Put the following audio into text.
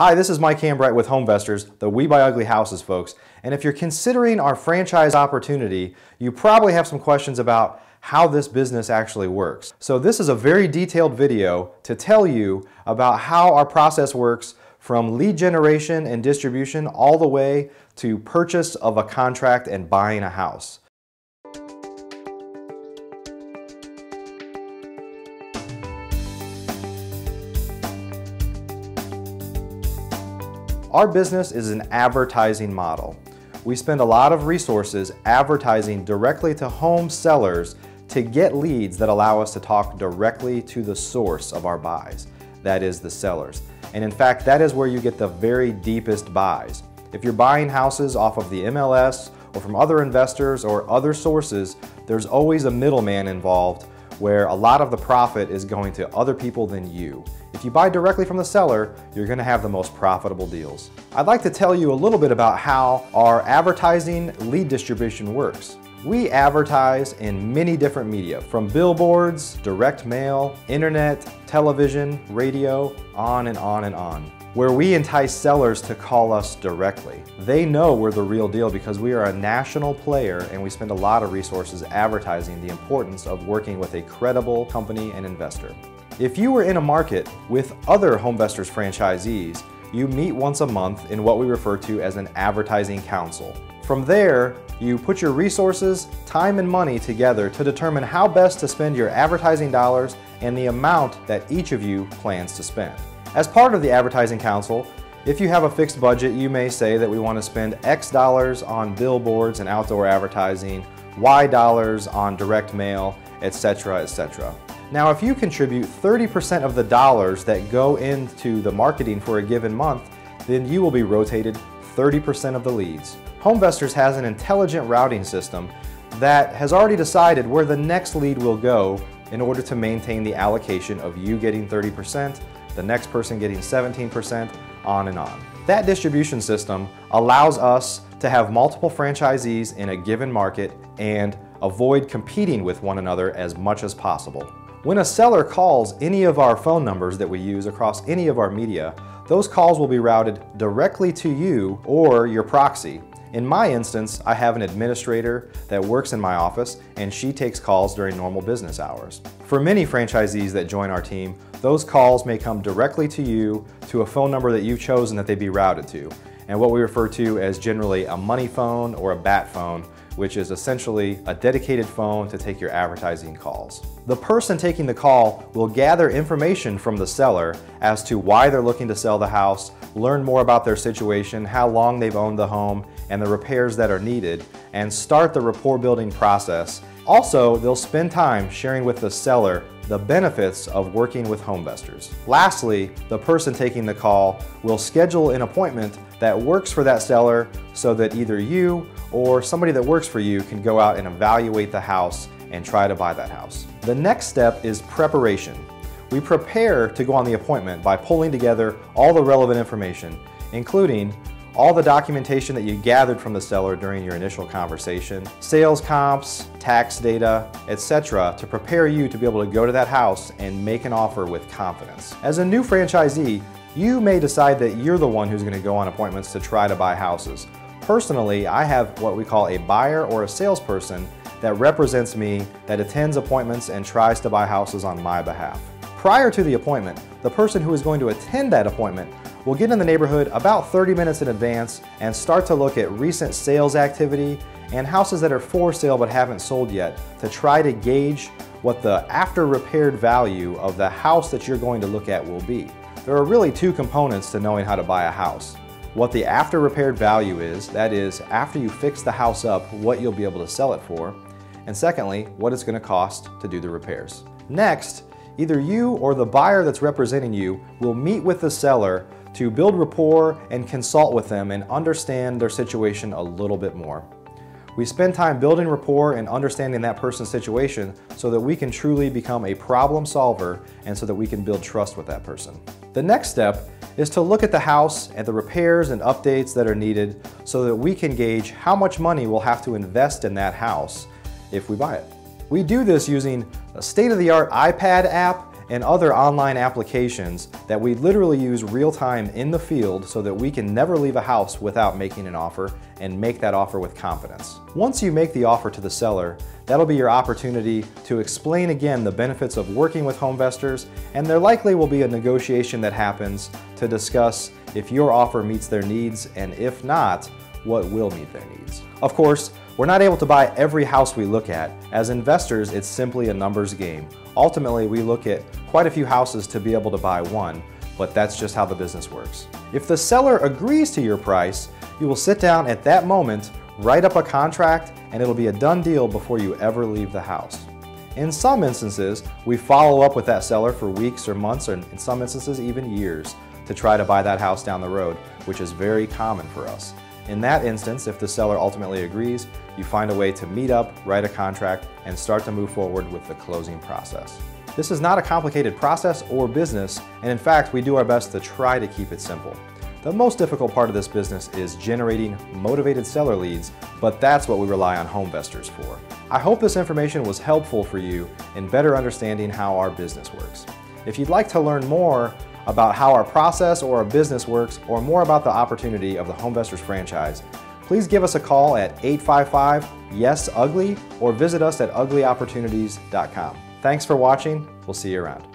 Hi, this is Mike Hambright with HomeVestors, the We Buy Ugly Houses folks. And if you're considering our franchise opportunity, you probably have some questions about how this business actually works. So this is a very detailed video to tell you about how our process works from lead generation and distribution all the way to purchase of a contract and buying a house. Our business is an advertising model. We spend a lot of resources advertising directly to home sellers to get leads that allow us to talk directly to the source of our buys, that is the sellers. And in fact, that is where you get the very deepest buys. If you're buying houses off of the MLS or from other investors or other sources, there's always a middleman involved where a lot of the profit is going to other people than you. If you buy directly from the seller, you're going to have the most profitable deals. I'd like to tell you a little bit about how our advertising lead distribution works. We advertise in many different media, from billboards, direct mail, internet, television, radio, on and on and on, where we entice sellers to call us directly. They know we're the real deal because we are a national player and we spend a lot of resources advertising the importance of working with a credible company and investor. If you were in a market with other HomeVestors franchisees, you meet once a month in what we refer to as an advertising council. From there, you put your resources, time and money together to determine how best to spend your advertising dollars and the amount that each of you plans to spend. As part of the advertising council, if you have a fixed budget, you may say that we want to spend X dollars on billboards and outdoor advertising, Y dollars on direct mail, etc., etc. Now, if you contribute 30% of the dollars that go into the marketing for a given month, then you will be rotated 30% of the leads. HomeVestors has an intelligent routing system that has already decided where the next lead will go in order to maintain the allocation of you getting 30%, the next person getting 17%, on and on. That distribution system allows us to have multiple franchisees in a given market and avoid competing with one another as much as possible. When a seller calls any of our phone numbers that we use across any of our media, those calls will be routed directly to you or your proxy. In my instance, I have an administrator that works in my office and she takes calls during normal business hours. For many franchisees that join our team, those calls may come directly to you to a phone number that you've chosen that they be routed to, and what we refer to as generally a money phone or a bat phone, which is essentially a dedicated phone to take your advertising calls. The person taking the call will gather information from the seller as to why they're looking to sell the house, learn more about their situation, how long they've owned the home, and the repairs that are needed, and start the rapport building process. Also, they'll spend time sharing with the seller the benefits of working with HomeVestors. Lastly, the person taking the call will schedule an appointment that works for that seller so that either you or somebody that works for you can go out and evaluate the house and try to buy that house. The next step is preparation. We prepare to go on the appointment by pulling together all the relevant information, including all the documentation that you gathered from the seller during your initial conversation, sales comps, tax data, etc., to prepare you to be able to go to that house and make an offer with confidence. As a new franchisee, you may decide that you're the one who's going to go on appointments to try to buy houses. Personally, I have what we call a buyer or a salesperson that represents me, that attends appointments and tries to buy houses on my behalf. Prior to the appointment, the person who is going to attend that appointment will get in the neighborhood about 30 minutes in advance and start to look at recent sales activity and houses that are for sale but haven't sold yet to try to gauge what the after repaired value of the house that you're going to look at will be. There are really two components to knowing how to buy a house. What the after repaired value is, that is, after you fix the house up, what you'll be able to sell it for, and secondly, what it's going to cost to do the repairs. Next, either you or the buyer that's representing you will meet with the seller to build rapport and consult with them and understand their situation a little bit more. We spend time building rapport and understanding that person's situation so that we can truly become a problem solver and so that we can build trust with that person. The next step is to look at the house and the repairs and updates that are needed so that we can gauge how much money we'll have to invest in that house if we buy it. We do this using a state-of-the-art iPad app and other online applications that we literally use real time in the field so that we can never leave a house without making an offer and make that offer with confidence. Once you make the offer to the seller, that'll be your opportunity to explain again the benefits of working with HomeVestors, and there likely will be a negotiation that happens to discuss if your offer meets their needs, and if not, what will meet their needs. Of course, we're not able to buy every house we look at. As investors, it's simply a numbers game. Ultimately, we look at quite a few houses to be able to buy one, but that's just how the business works. If the seller agrees to your price, you will sit down at that moment, write up a contract, and it'll be a done deal before you ever leave the house. In some instances, we follow up with that seller for weeks or months, or in some instances even years, to try to buy that house down the road, which is very common for us. In that instance, if the seller ultimately agrees, you find a way to meet up, write a contract, and start to move forward with the closing process. This is not a complicated process or business, and in fact, we do our best to try to keep it simple. The most difficult part of this business is generating motivated seller leads, but that's what we rely on HomeVestors for. I hope this information was helpful for you in better understanding how our business works. If you'd like to learn more about how our process or our business works, or more about the opportunity of the HomeVestors franchise, please give us a call at 855-YES-UGLY or visit us at uglyopportunities.com. Thanks for watching. We'll see you around.